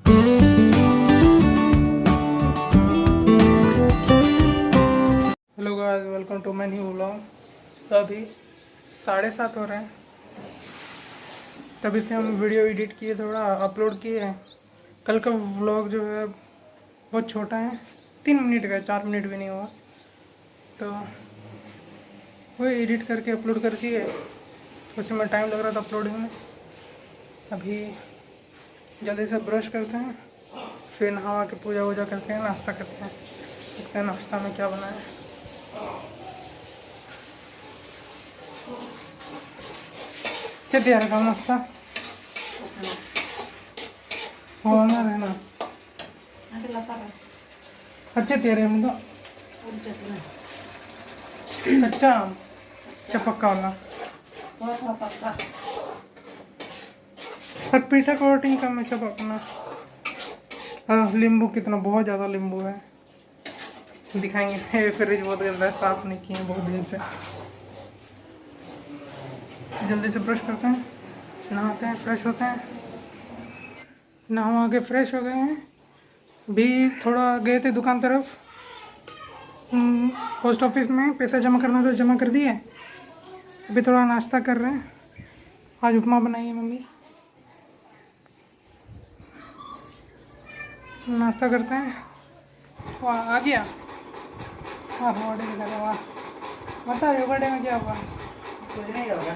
Hello guys, welcome to my new vlog. तो अभी 7:30 हो रहे हैं, तभी से हम वीडियो एडिट किए, थोड़ा अपलोड किए हैं। कल का व्लॉग जो है बहुत छोटा है, 3 मिनट का, 4 मिनट भी नहीं हुआ। तो वो एडिट करके अपलोड कर दिए, उसमें टाइम लग रहा था अपलोडिंग में। अभी जल्दी से ब्रश करते हैं, फिर नहा के पूजा वूजा करते हैं, नाश्ता करते हैं। देखते हैं नाश्ता में क्या बना है। क्या तैयार है नाश्ता? होना रहना अच्छा तैयार है मुझे। कच्चा आम क्या पक्का वाला? पर पीठा कोटिंग का में क्या पकना। नींबू कितना, बहुत ज़्यादा नींबू है। दिखाएंगे। फ्रिज बहुत गंदा है, साफ नहीं किए बहुत दिन से। जल्दी से ब्रश करते हैं, नहाते हैं, फ्रेश होते हैं। नहा के फ्रेश हो गए हैं। भी थोड़ा गए थे दुकान तरफ, पोस्ट ऑफिस में पैसा जमा करना था, जमा कर दिए। अभी थोड़ा नाश्ता कर रहे हैं। आज उपमा बनाई है मम्मी। नाश्ता करते हैं। वाह आ गया। वाह बॉडी दिखा रहा। वाह बता, योगा डे में क्या हुआ? कुछ नहीं होगा,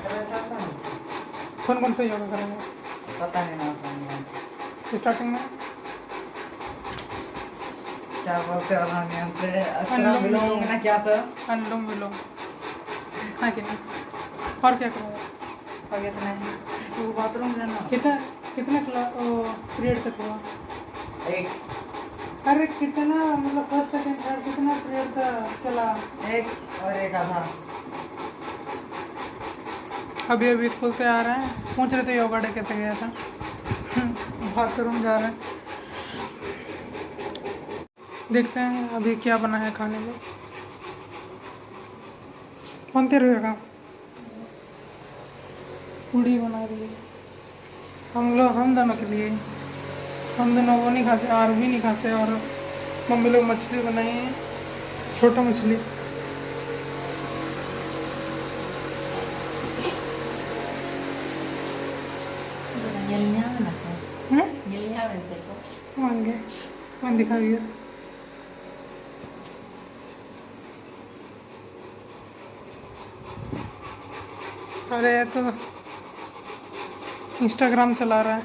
कौन से योगा करेंगे? पता नहीं ना। स्टार्टिंग में क्या बोलते हो ना, नियम पे अस्त्र विलोम ना, क्या सर? अनुलोम विलोम, हाँ कि नहीं? और क्या करोगे? आगे तो नहीं, तू बाथरूम जाना। कितना पीरियड तक हुआ? एक अरे कितना, मतलब फर्स्ट सेकंड थर्ड कितना पीरियड तक चला? एक और एक आधा। अभी स्कूल से आ रहे हैं, पूछ रहे थे योगा डे कैसे गया था। बाथरूम जा रहे हैं। देखते हैं अभी क्या बना है खाने में। कौन रहेगा? पूड़ी बना रही है हम दोनों के लिए। हम दोनों वो नहीं खाते, आलू भी नहीं खाते। और मम्मी लोग मछली बनाई है, छोटा मछली। मांगे मन दिखा दिया। अरे तो इंस्टाग्राम चला रहा है।